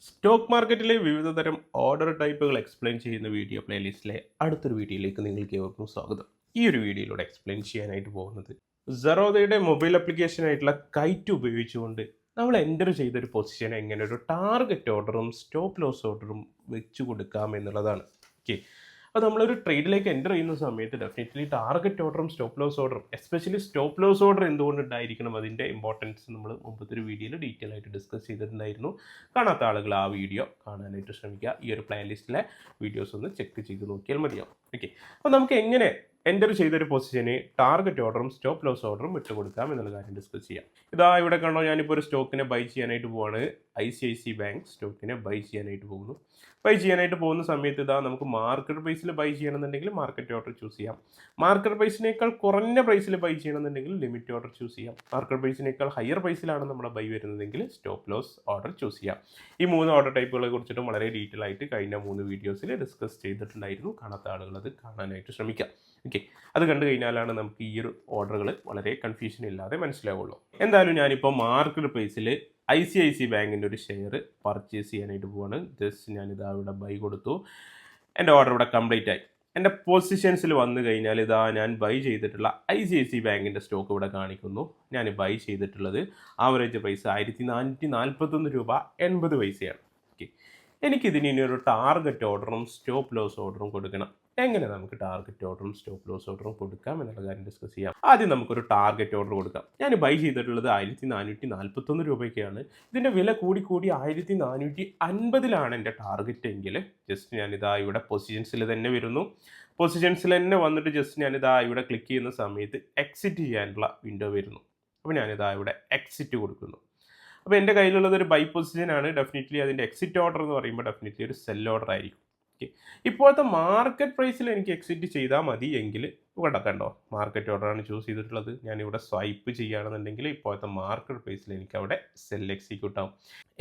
Stock മാർക്കറ്റിലെ വിവിധതരം order ടൈപ്പുകൾ explain ചെയ്യുന്ന വീഡിയോ പ്ലേലിസ്റ്റിലെ അടുത്തൊരു വീഡിയോയിലേക്ക് നിങ്ങൾക്ക് ഏവർക്കും സ്വാഗതം. ഈ ഒരു വീഡിയോയിലൂടെ എക്സ്പ്ലെയിൻ ചെയ്യാനായിട്ട് പോകുന്നത് സറോദയുടെ മൊബൈൽ ആപ്ലിക്കേഷൻ ആയിട്ടുള്ള കൈറ്റ് ഉപയോഗിച്ചുകൊണ്ട് നമ്മൾ എൻ്റർ ചെയ്തൊരു പൊസിഷനെ എങ്ങനെ ഒരു ടാർഗറ്റ് ഓർഡറും സ്റ്റോപ്പ് ലോസ് ഓർഡറും വെച്ച് കൊടുക്കാം എന്നുള്ളതാണ്. ഓക്കെ, അപ്പോൾ നമ്മളൊരു ട്രേഡിലേക്ക് എൻ്റർ ചെയ്യുന്ന സമയത്ത് ഡെഫിനറ്റ്ലി ടാർഗറ്റ് ഓർഡറും സ്റ്റോപ്പ് ലോസ് ഓർഡറും, എസ്പെഷ്യലി സ്റ്റോപ്പ് ലോസ് ഓർഡർ എന്തുകൊണ്ടുണ്ടായിരിക്കണം അതിൻ്റെ ഇമ്പോർട്ടൻസ് നമ്മൾ മുമ്പത്തെ ഒരു വീഡിയോയിൽ ഡീറ്റെയിൽ ആയിട്ട് ഡിസ്കസ് ചെയ്തിട്ടുണ്ടായിരുന്നു. കാണാത്ത ആളുകൾ ആ വീഡിയോ കാണാനായിട്ട് ശ്രമിക്കുക. ഈ ഒരു പ്ലേ ലിസ്റ്റിലെ വീഡിയോസ് ഒന്ന് ചെക്ക് ചെയ്ത് നോക്കിയാൽ മതിയാവും. ഓക്കെ, അപ്പോൾ നമുക്ക് എങ്ങനെ എൻ്റർ ചെയ്തൊരു പൊസിഷന് ടാർഗറ്റ് ഓർഡറും സ്റ്റോപ്പ് ലോസ് ഓർഡറും വിട്ടുകൊടുക്കാം എന്നുള്ള കാര്യം ഡിസ്കസ് ചെയ്യാം. ഇതാ ഇവിടെ കണ്ടോ, ഞാനിപ്പോൾ ഒരു സ്റ്റോക്കിനെ ബൈ ചെയ്യാനായിട്ട് പോവാണ്. ICICI ബാങ്ക് സ്റ്റോക്കിനെ ബൈ ചെയ്യാനായിട്ട് പോകുന്നു. ബൈ ചെയ്യാനായിട്ട് പോകുന്ന സമയത്ത് ഇതാ നമുക്ക് മാർക്കറ്റ് പ്രൈസിൽ ബൈ ചെയ്യണമെന്നുണ്ടെങ്കിൽ മാർക്കറ്റ് ഓർഡർ ചൂസ് ചെയ്യാം. മാർക്കറ്റ് പ്രൈസിനേക്കാൾ കുറഞ്ഞ പ്രൈസിൽ ബൈ ചെയ്യണമെന്നുണ്ടെങ്കിൽ ലിമിറ്റ് ഓർഡർ ചൂസ് ചെയ്യാം. മാർക്കറ്റ് പ്രൈസിനേക്കാൾ ഹയർ പ്രൈസിലാണ് നമ്മുടെ ബൈ വരുന്നതെങ്കിൽ സ്റ്റോപ്പ് ലോസ് ഓർഡർ ചൂസ് ചെയ്യാം. ഈ 3 ഓർഡർ ടൈപ്പുകളെ കുറിച്ചിട്ടും വളരെ ഡീറ്റെയിൽ ആയിട്ട് കഴിഞ്ഞ 3 വീഡിയോസിൽ ഡിസ്കസ് ചെയ്തിട്ടുണ്ടായിരുന്നു. കാണാത്ത ആളുകൾ അത് കാണാനായിട്ട് ശ്രമിക്കാം. ഓക്കെ, അത് കണ്ടു കഴിഞ്ഞാലാണ് നമുക്ക് ഈ ഒരു ഓർഡറുകൾ വളരെ കൺഫ്യൂഷൻ ഇല്ലാതെ മനസ്സിലാവുള്ളൂ. എന്തായാലും ഞാനിപ്പോൾ മാർക്കറ്റ് പ്രൈസിൽ ICICI ബാങ്കിൻ്റെ ഒരു ഷെയർ പർച്ചേസ് ചെയ്യാനായിട്ട് പോവാണ്. ജസ്റ്റ് ഞാനിതാ ഇവിടെ ബൈ കൊടുത്തു. എൻ്റെ ഓർഡർ ഇവിടെ കംപ്ലീറ്റ് ആയി. എൻ്റെ പൊസിഷൻസിൽ വന്നു കഴിഞ്ഞാൽ ഇതാ ഞാൻ ബൈ ചെയ്തിട്ടുള്ള ICICI ബാങ്കിൻ്റെ സ്റ്റോക്ക് ഇവിടെ കാണിക്കുന്നു. ഞാൻ ബൈ ചെയ്തിട്ടുള്ളത് ആവറേജ് പ്രൈസ് 1441 രൂപ 80 പൈസയാണ്. ഓക്കെ, എനിക്കിതിന് ഇനി ഒരു ടാർഗറ്റ് ഓർഡറും സ്റ്റോപ്പ് ലോസ് ഓർഡറും കൊടുക്കണം. എങ്ങനെ നമുക്ക് ടാർഗറ്റ് ഓർഡറും സ്റ്റോപ്പ് ലോസ് ഓർഡറും കൊടുക്കാം എന്നുള്ള കാര്യം ഡിസ്കസ് ചെയ്യാം. ആദ്യം നമുക്കൊരു ടാർഗറ്റ് ഓർഡർ കൊടുക്കാം. ഞാൻ ബൈ ചെയ്തിട്ടുള്ളത് 1441 രൂപയ്ക്കാണ്. ഇതിൻ്റെ വില കൂടി 1450 എൻ്റെ ടാർഗറ്റ് എങ്കിൽ ജസ്റ്റ് ഞാനിതാ ഇവിടെ പൊസിഷൻസിൽ തന്നെ വരുന്നു. പൊസിഷൻസിൽ തന്നെ വന്നിട്ട് ജസ്റ്റ് ഞാനിതാ ഇവിടെ ക്ലിക്ക് ചെയ്യുന്ന സമയത്ത് എക്സിറ്റ് ചെയ്യാനുള്ള വിൻഡോ വരുന്നു. അപ്പോൾ ഞാനിതാ ഇവിടെ എക്സിറ്റ് കൊടുക്കുന്നു. അപ്പോൾ എൻ്റെ കയ്യിലുള്ളത് ഒരു ബൈ പൊസിഷനാണ്. ഡെഫിനറ്റ്ലി അതിൻ്റെ എക്സിറ്റ് ഓർഡർ എന്ന് പറയുമ്പോൾ ഡെഫിനറ്റ്ലി ഒരു സെൽ ഓർഡർ ആയിരിക്കും. ഓക്കെ, ഇപ്പോഴത്തെ മാർക്കറ്റ് പ്രൈസിൽ എനിക്ക് എക്സിറ്റ് ചെയ്താൽ മതി എങ്കിൽ ഇവിടെ കണ്ടോ മാർക്കറ്റ് ഓർഡറാണ് ചൂസ് ചെയ്തിട്ടുള്ളത്. ഞാനിവിടെ സ്വൈപ്പ് ചെയ്യുകയാണെന്നുണ്ടെങ്കിൽ ഇപ്പോഴത്തെ മാർക്കറ്റ് പ്രൈസിൽ എനിക്ക് അവിടെ സെൽ എക്സിക്യൂട്ട് ആവും.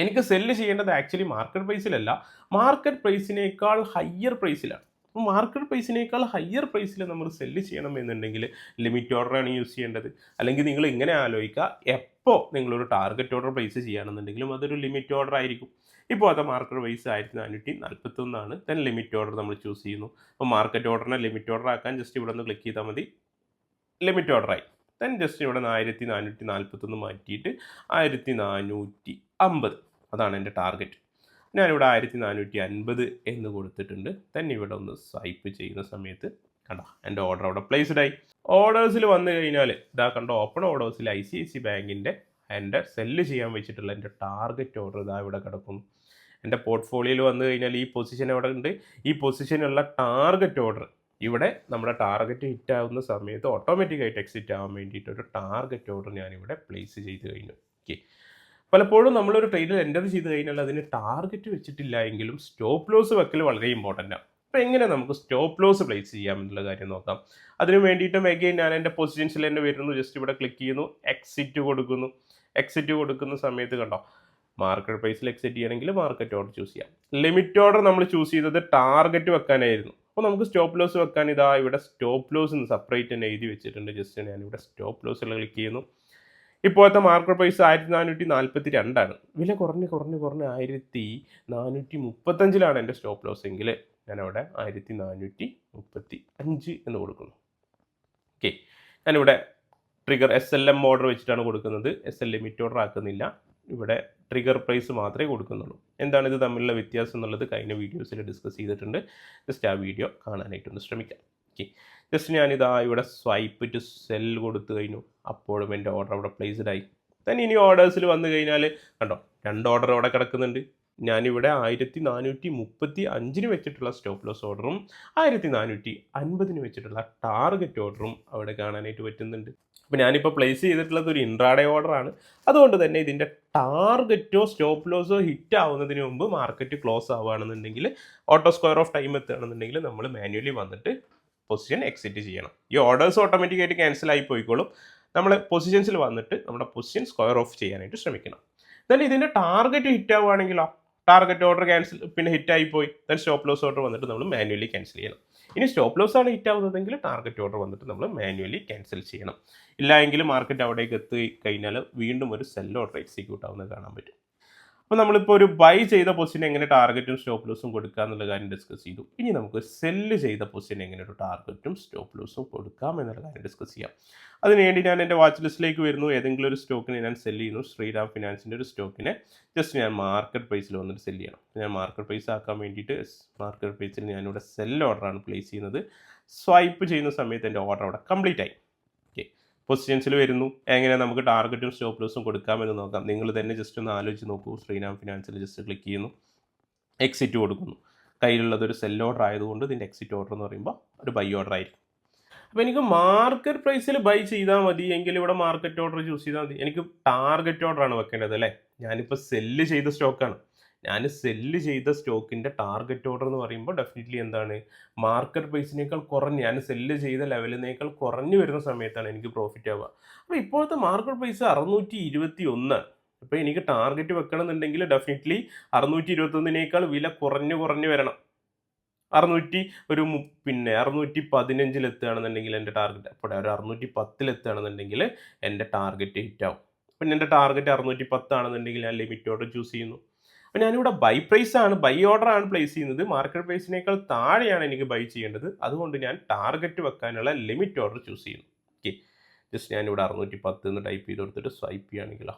എനിക്ക് സെല്ല് ചെയ്യേണ്ടത് ആക്ച്വലി മാർക്കറ്റ് പ്രൈസിലല്ല, മാർക്കറ്റ് പ്രൈസിനേക്കാൾ ഹയർ പ്രൈസിലാണ്. അപ്പോൾ മാർക്കറ്റ് പ്രൈസിനേക്കാൾ ഹയർ പ്രൈസിൽ നമ്മൾ സെല്ല് ചെയ്യണം എന്നുണ്ടെങ്കിൽ ലിമിറ്റ് ഓർഡറാണ് യൂസ് ചെയ്യേണ്ടത്. അല്ലെങ്കിൽ നിങ്ങൾ ഇങ്ങനെ ആലോചിക്കുക, എപ്പോൾ നിങ്ങളൊരു ടാർഗറ്റ് ഓർഡർ പ്ലേസ് ചെയ്യുകയാണെന്നുണ്ടെങ്കിലും അതൊരു ലിമിറ്റ് ഓർഡർ ആയിരിക്കും. ഇപ്പോൾ അത് market price 1441 then limit order നമ്മൾ ചൂസ് ചെയ്യുന്നു. അപ്പോൾ മാർക്കറ്റ് ഓർഡറിനെ ലിമിറ്റ് ഓർഡർ ആക്കാൻ ജസ്റ്റ് ഇവിടെ ഒന്ന് ക്ലിക്ക് ചെയ്താൽ മതി, ലിമിറ്റ് ഓർഡറായി. ദെൻ ജസ്റ്റ് ഇവിടെ 1441 മാറ്റിയിട്ട് 1450 അതാണ് എൻ്റെ ടാർഗറ്റ്. ഞാനിവിടെ 1450 എന്ന് കൊടുത്തിട്ടുണ്ട്. ദെൻ ഇവിടെ ഒന്ന് സ്വൈപ്പ് ചെയ്യുന്ന സമയത്ത് കണ്ടോ എൻ്റെ ഓർഡർ അവിടെ പ്ലേസ്ഡ് ആയി. ഓർഡേഴ്സിൽ വന്നു കഴിഞ്ഞാൽ ഇതാ കണ്ടോ, ഓപ്പൺ ഓർഡേഴ്സിൽ ICICI ബാങ്കിൻ്റെ എൻ്റെ സെല്ല് ചെയ്യാൻ വെച്ചിട്ടുള്ള എൻ്റെ ടാർഗറ്റ് ഓർഡർ ഇതാ ഇവിടെ കിടക്കുന്നു. എൻ്റെ പോർട്ട്ഫോളിയോയിൽ വന്നു കഴിഞ്ഞാൽ ഈ പൊസിഷൻ എവിടെ ഉണ്ട്, ഈ പൊസിഷനുള്ള ടാർഗറ്റ് ഓർഡർ ഇവിടെ നമ്മുടെ ടാർഗറ്റ് ഹിറ്റ് ആവുന്ന സമയത്ത് ഓട്ടോമാറ്റിക്കായിട്ട് എക്സിറ്റ് ആവാൻ വേണ്ടിയിട്ട് ഒരു ടാർഗറ്റ് ഓർഡർ ഞാനിവിടെ പ്ലേസ് ചെയ്ത് കഴിഞ്ഞു. ഓക്കെ, പലപ്പോഴും നമ്മളൊരു ട്രേഡിൽ എൻ്റർ ചെയ്ത് കഴിഞ്ഞാൽ അതിന് ടാർഗറ്റ് വെച്ചിട്ടില്ല എങ്കിലും സ്റ്റോപ്പ് ലോസ് വെക്കൽ വളരെ ഇമ്പോർട്ടൻ്റ് ആണ്. അപ്പോൾ എങ്ങനെ നമുക്ക് സ്റ്റോപ്പ് ലോസ് പ്ലേസ് ചെയ്യാം എന്നുള്ള കാര്യം നോക്കാം. അതിന് വേണ്ടിയിട്ടും എഗെയിൻ ഞാൻ എൻ്റെ പൊസിഷൻസിൽ തന്നെ വരുന്നു. ജസ്റ്റ് ഇവിടെ ക്ലിക്ക് ചെയ്യുന്നു, എക്സിറ്റ് കൊടുക്കുന്നു. എക്സിറ്റ് കൊടുക്കുന്ന സമയത്ത് കണ്ടോ മാർക്കറ്റ് പ്രൈസിൽ എക്സിറ്റ് ചെയ്യണമെങ്കിൽ മാർക്കറ്റ് ഓർഡർ ചൂസ് ചെയ്യാം. ലിമിറ്റ് ഓർഡർ നമ്മൾ ചൂസ് ചെയ്തത് ടാർഗറ്റ് വെക്കാനായിരുന്നു. അപ്പോൾ നമുക്ക് സ്റ്റോപ്പ് ലോസ് വെക്കാൻ ഇതാ ഇവിടെ സ്റ്റോപ്പ് ലോസ് സെപ്പറേറ്റ് തന്നെ എഴുതി വെച്ചിട്ടുണ്ട്. ജസ്റ്റ് ഞാനിവിടെ സ്റ്റോപ്പ് ലോസിൽ ക്ലിക്ക് ചെയ്യുന്നു. ഇപ്പോഴത്തെ മാർക്കറ്റ് പ്രൈസ് 1442 വില കുറഞ്ഞ് 1435 എൻ്റെ സ്റ്റോപ്പ് ലോസ് എങ്കിൽ ഞാനവിടെ 1435 എന്ന് കൊടുക്കുന്നു. ഓക്കെ, ഞാനിവിടെ ട്രിഗർ SLM ഓർഡർ വെച്ചിട്ടാണ് കൊടുക്കുന്നത്. SL ലിമിറ്റ് ഓർഡർ ആക്കുന്നില്ല, ഇവിടെ ട്രിഗർ പ്രൈസ് മാത്രമേ കൊടുക്കുന്നുള്ളൂ. എന്താണ് ഇത് തമ്മിലുള്ള വ്യത്യാസം എന്നുള്ളത് കഴിഞ്ഞ വീഡിയോസിൽ ഡിസ്കസ് ചെയ്തിട്ടുണ്ട്. ജസ്റ്റ് ആ വീഡിയോ കാണാനായിട്ടൊന്ന് ശ്രമിക്കാം. ഓക്കെ, ജസ്റ്റ് ഞാനിതാ ഇവിടെ സ്വൈപ്പ് ടു സെൽ കൊടുത്തു കഴിഞ്ഞു. അപ്പോഴും എൻ്റെ ഓർഡർ അവിടെ പ്ലേസ്ഡ് ആയി. തന്നെ ഇനി ഓർഡേഴ്സിൽ വന്നു കഴിഞ്ഞാൽ കണ്ടോ 2 ഓർഡർ അവിടെ കിടക്കുന്നുണ്ട്. ഞാനിവിടെ 1435 വെച്ചിട്ടുള്ള സ്റ്റോപ്പ് ലോസ് ഓർഡറും 1450 വെച്ചിട്ടുള്ള ടാർഗറ്റ് ഓർഡറും അവിടെ കാണാനായിട്ട് പറ്റുന്നുണ്ട്. അപ്പോൾ ഞാനിപ്പോൾ പ്ലേസ് ചെയ്തിട്ടുള്ളത് ഒരു ഇൻട്രാഡേ ഓർഡറാണ്. അതുകൊണ്ട് തന്നെ ഇതിൻ്റെ ടാർഗറ്റോ സ്റ്റോപ്പ് ലോസോ ഹിറ്റ് ആവുന്നതിന് മുമ്പ് മാർക്കറ്റ് ക്ലോസ് ആവുകയാണെന്നുണ്ടെങ്കിൽ ഓട്ടോ സ്ക്വയർ ഓഫ് ടൈം എത്തുകയാണെന്നുണ്ടെങ്കിൽ നമ്മൾ മാനുവലി വന്നിട്ട് പൊസിഷൻ എക്സിറ്റ് ചെയ്യണം. ഈ ഓർഡേഴ്സ് ഓട്ടോമാറ്റിക്കായിട്ട് ക്യാൻസൽ ആയി പോയിക്കോളും. നമ്മൾ പൊസിഷൻസിൽ വന്നിട്ട് നമ്മുടെ പൊസിഷൻ സ്ക്വയർ ഓഫ് ചെയ്യാനായിട്ട് ശ്രമിക്കണം. ദെൻ ഇതിൻ്റെ ടാർഗറ്റ് ഹിറ്റ് ആവുകയാണെങ്കിലോ ടാർഗറ്റ് ഓർഡർ ക്യാൻസൽ പിന്നെ ഹിറ്റായി പോയി. ദെൻ സ്റ്റോപ്പ് ലോസ് ഓർഡർ വന്നിട്ട് നമ്മൾ മാനുവലി ക്യാൻസൽ ചെയ്യണം. ഇനി സ്റ്റോപ്പ് ലോസ് ആണ് ഹിറ്റ് ആവുന്നതെങ്കിൽ ടാർഗറ്റ് ഓർഡർ വന്നിട്ട് നമ്മൾ മാനുവലി ക്യാൻസൽ ചെയ്യണം. ഇല്ല എങ്കിൽ മാർക്കറ്റ് അവിടേക്ക് എത്തി കഴിഞ്ഞാൽ വീണ്ടും ഒരു സെൽ ഓർഡർ എക്സിക്യൂട്ട് ആവുന്നത് കാണാൻ പറ്റും. അപ്പോൾ നമ്മളിപ്പോൾ ഒരു ബൈ ചെയ്ത പൊസിഷൻ എങ്ങനെ ടാർഗറ്റും സ്റ്റോപ്പ് ലോസും കൊടുക്കുക എന്നുള്ള കാര്യം ഡിസ്കസ് ചെയ്തു. ഇനി നമുക്ക് സെല്ല് ചെയ്ത പൊസിഷൻ എങ്ങനെ ഒരു ടാർഗറ്റും സ്റ്റോപ്പ് ലോസും കൊടുക്കാം എന്നുള്ള കാര്യം ഡിസ്കസ് ചെയ്യാം. അതിനുവേണ്ടി ഞാൻ എൻ്റെ വാച്ച് ലിസ്റ്റിലേക്ക് വരുന്നു. ഏതെങ്കിലും ഒരു സ്റ്റോക്കിനെ ഞാൻ സെല്ല് ചെയ്യുന്നു. ശ്രീറാം ഫിനാൻസിൻ്റെ ഒരു സ്റ്റോക്കിനെ ജസ്റ്റ് ഞാൻ മാർക്കറ്റ് പ്രൈസിൽ വന്നിട്ട് സെല്ല് ചെയ്യണം. ഞാൻ മാർക്കറ്റ് പ്രൈസ് ആക്കാൻ വേണ്ടിയിട്ട് മാർക്കറ്റ് പ്രൈസിൽ ഞാനിവിടെ സെൽ ഓർഡറാണ് പ്ലേസ് ചെയ്യുന്നത്. സ്വൈപ്പ് ചെയ്യുന്ന സമയത്ത് എൻ്റെ ഓർഡർ അവിടെ കംപ്ലീറ്റ് ആയി. ഓക്കെ, പൊസിഷൻസിൽ വരുന്നു. എങ്ങനെ നമുക്ക് ടാർഗറ്റും സ്റ്റോപ്പ് ലോസും കൊടുക്കാമെന്ന് നോക്കാം. നിങ്ങൾ തന്നെ ജസ്റ്റ് ഒന്ന് ആലോചിച്ച് നോക്കൂ. ശ്രീറാം ഫിനാൻസിൽ ജസ്റ്റ് ക്ലിക്ക് ചെയ്യുന്നു, എക്സിറ്റ് കൊടുക്കുന്നു. കയ്യിലുള്ളത് ഒരു സെൽ ഓർഡർ ആയതുകൊണ്ട് ഇതിൻ്റെ എക്സിറ്റ് ഓർഡർ എന്ന് പറയുമ്പോൾ ഒരു ബൈ ഓർഡർ ആയിരിക്കും. അപ്പോൾ എനിക്ക് മാർക്കറ്റ് പ്രൈസിൽ ബൈ ചെയ്താൽ മതി എങ്കിൽ ഇവിടെ മാർക്കറ്റ് ഓർഡർ ചൂസ് ചെയ്താൽ മതി. എനിക്ക് ടാർഗറ്റ് ഓർഡറാണ് വെക്കേണ്ടത് അല്ലേ. ഞാനിപ്പോൾ സെല്ല് ചെയ്ത സ്റ്റോക്കാണ്. ഞാൻ സെല്ല് ചെയ്ത സ്റ്റോക്കിൻ്റെ ടാർഗറ്റ് ഓർഡർ എന്ന് പറയുമ്പോൾ ഡെഫിനറ്റ്ലി എന്താണ്, മാർക്കറ്റ് പ്രൈസിനേക്കാൾ കുറഞ്ഞ്, ഞാൻ സെല്ല് ചെയ്ത ലെവലിനേക്കാൾ കുറഞ്ഞു വരുന്ന സമയത്താണ് എനിക്ക് പ്രോഫിറ്റ് ആവുക. അപ്പോൾ ഇപ്പോഴത്തെ മാർക്കറ്റ് പ്രൈസ് 621. അപ്പോൾ എനിക്ക് ടാർഗറ്റ് വെക്കണം എന്നുണ്ടെങ്കിൽ ഡെഫിനറ്റ്ലി 621 വില കുറഞ്ഞു വരണം. 615 എത്തുകയാണെന്നുണ്ടെങ്കിൽ എൻ്റെ ടാർഗറ്റ്, അപ്പോൾ ഒരു 610 എത്തുകയാണെന്നുണ്ടെങ്കിൽ എൻ്റെ ടാർഗറ്റ് ഹിറ്റ് ആവും. പിന്നെ എൻ്റെ ടാർഗറ്റ് 610 ആണെന്നുണ്ടെങ്കിൽ ഞാൻ ലിമിറ്റ് ഓർഡർ ചൂസ് ചെയ്യുന്നു. അപ്പോൾ ഞാനിവിടെ ബൈ ഓർഡർ ആണ് പ്ലേസ് ചെയ്യുന്നത്. മാർക്കറ്റ് പ്രൈസിനേക്കാൾ താഴെയാണ് എനിക്ക് ബൈ ചെയ്യേണ്ടത്. അതുകൊണ്ട് ഞാൻ ടാർഗറ്റ് വെക്കാനുള്ള ലിമിറ്റ് ഓർഡർ ചൂസ് ചെയ്യുന്നു. ഓക്കെ, ജസ്റ്റ് ഞാനിവിടെ 610 എന്ന് ടൈപ്പ് ചെയ്ത് കൊടുത്തിട്ട് സ്വൈപ്പ് ചെയ്യുകയാണെങ്കിലോ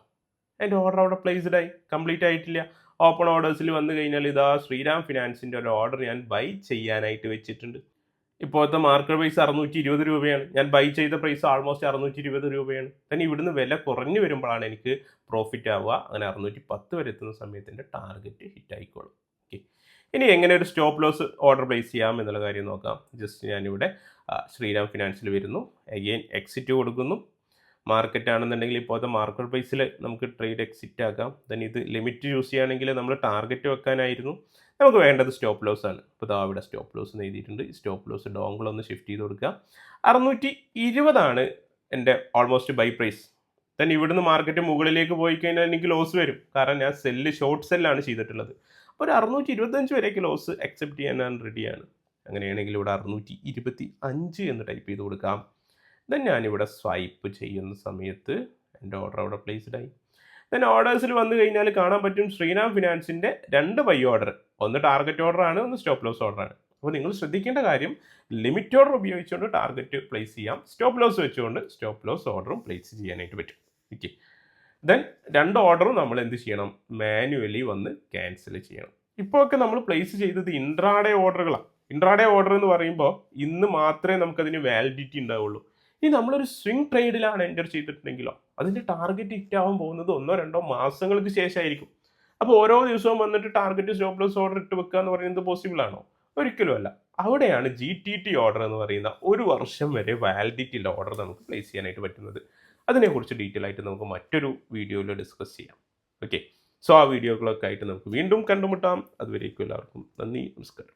എൻ്റെ ഓർഡർ അവിടെ പ്ലേസ്ഡ് ആയി, കംപ്ലീറ്റ് ആയിട്ടില്ല. ഓപ്പൺ ഓർഡേഴ്സിൽ വന്നു കഴിഞ്ഞാൽ ഇതാ ശ്രീറാം ഫിനാൻസിൻ്റെ ഒരു ഓർഡർ ഞാൻ ബൈ ചെയ്യാനായിട്ട് വെച്ചിട്ടുണ്ട്. ഇപ്പോഴത്തെ മാർക്കറ്റ് പ്രൈസ് 620 രൂപയാണ്. ഞാൻ ബൈ ചെയ്ത പ്രൈസ് ആൾമോസ്റ്റ് 620 രൂപയാണ്. തന്നെ ഇവിടുന്ന് വില കുറഞ്ഞു വരുമ്പോഴാണ് എനിക്ക് പ്രോഫിറ്റ് ആവുക. അങ്ങനെ 610 വരെ എത്തുന്ന സമയത്ത് എൻ്റെ ടാർഗറ്റ് ഹിറ്റ് ആയിക്കോളും. ഓക്കെ, ഇനി എങ്ങനെ ഒരു സ്റ്റോപ്പ് ലോസ് ഓർഡർ പ്ലേസ് ചെയ്യാം എന്നുള്ള കാര്യം നോക്കാം. ജസ്റ്റ് ഞാനിവിടെ ശ്രീറാം ഫിനാൻസിൽ വരുന്നു, അഗെയിൻ എക്സിറ്റ് കൊടുക്കുന്നു. മാർക്കറ്റ് ആണെന്നുണ്ടെങ്കിൽ ഇപ്പോഴത്തെ മാർക്കറ്റ് പ്രൈസിൽ നമുക്ക് ട്രേഡ് എക്സിറ്റ് ആക്കാം. ദെൻ ഇത് ലിമിറ്റ് ചൂസ് ചെയ്യുകയാണെങ്കിൽ നമ്മൾ ടാർഗറ്റ് വെക്കാനായിരുന്നു. നമുക്ക് വേണ്ടത് സ്റ്റോപ്പ് ലോസ് ആണ്. ഇപ്പോൾ ഇതാ ഇവിടെ സ്റ്റോപ്പ് ലോസ് എന്ന് എഴുതിയിട്ടുണ്ട്. സ്റ്റോപ്പ് ലോസ് ഡോങ്കിൾ ഒന്ന് ഷിഫ്റ്റ് ചെയ്ത് കൊടുക്കുക. 620 എൻ്റെ ഓൾമോസ്റ്റ് ബൈ പ്രൈസ്. ദെൻ ഇവിടുന്ന് മാർക്കറ്റ് മുകളിലേക്ക് പോയി കഴിഞ്ഞാൽ എനിക്ക് ലോസ് വരും. കാരണം ഞാൻ ഷോർട്ട് സെല്ലാണ് ചെയ്തിട്ടുള്ളത്. അപ്പോൾ ഒരു 625 വരെയൊക്കെ ലോസ് അക്സെപ്റ്റ് ചെയ്യാൻ ഞാൻ റെഡിയാണ്. അങ്ങനെയാണെങ്കിൽ ഇവിടെ 625 എന്ന് ടൈപ്പ് ചെയ്ത് കൊടുക്കാം. ദെൻ ഞാനിവിടെ സ്വൈപ്പ് ചെയ്യുന്ന സമയത്ത് എൻ്റെ ഓർഡർ അവിടെ പ്ലേസ്ഡ് ആയി. ദെൻ ഓർഡേഴ്സിൽ വന്നു കഴിഞ്ഞാൽ കാണാൻ പറ്റും ശ്രീറാം ഫിനാൻസിൻ്റെ 2 ബൈ ഓർഡർ, ഒന്ന് ടാർഗറ്റ് ഓർഡറാണ്, ഒന്ന് സ്റ്റോപ്പ് ലോസ് ഓർഡറാണ്. അപ്പോൾ നിങ്ങൾ ശ്രദ്ധിക്കേണ്ട കാര്യം, ലിമിറ്റ് ഓർഡർ ഉപയോഗിച്ചുകൊണ്ട് ടാർഗറ്റ് പ്ലേസ് ചെയ്യാം, സ്റ്റോപ്പ് ലോസ് വെച്ചുകൊണ്ട് സ്റ്റോപ്പ് ലോസ് ഓർഡറും പ്ലേസ് ചെയ്യാനായിട്ട് പറ്റും. ഓക്കെ, ദെൻ 2 ഓർഡറും നമ്മൾ എന്ത് ചെയ്യണം, മാനുവലി വന്ന് ക്യാൻസൽ ചെയ്യണം. ഇപ്പോഴൊക്കെ നമ്മൾ പ്ലേസ് ചെയ്തത് ഇൻട്രാഡേ ഓർഡറുകളാണ്. ഇൻട്രാഡേ ഓർഡർ എന്ന് പറയുമ്പോൾ ഇന്ന് മാത്രമേ നമുക്കതിന് വാലിഡിറ്റി ഉണ്ടാവുള്ളൂ. ഇനി നമ്മളൊരു സ്വിംഗ് ട്രേഡിലാണ് എൻ്റർ ചെയ്തിട്ടുണ്ടെങ്കിലോ അതിൻ്റെ ടാർഗറ്റ് ഹിറ്റ് ആവാൻ പോകുന്നത് 1-2 മാസങ്ങൾക്ക് ശേഷമായിരിക്കും. അപ്പോൾ ഓരോ ദിവസവും വന്നിട്ട് ടാർഗറ്റ് സ്റ്റോപ്പ് ലോസ് ഓർഡർ ഇട്ട് വെക്കുക എന്ന് പറയുന്നത് പോസിബിൾ ആണോ? ഒരിക്കലും അല്ല. അവിടെയാണ് GTT ഓർഡർ എന്ന് പറയുന്ന 1 വർഷം വരെ വാലിഡിറ്റി ഉള്ള ഓർഡർ നമുക്ക് പ്ലേസ് ചെയ്യാനായിട്ട് പറ്റുന്നത്. അതിനെക്കുറിച്ച് ഡീറ്റെയിൽ ആയിട്ട് നമുക്ക് മറ്റൊരു വീഡിയോയിൽ ഡിസ്കസ് ചെയ്യാം. ഓക്കെ, സോ ആ വീഡിയോകളൊക്കെ ആയിട്ട് നമുക്ക് വീണ്ടും കണ്ടുമുട്ടാം. അതുവരേക്കും എല്ലാവർക്കും നന്ദി, നമസ്കാരം.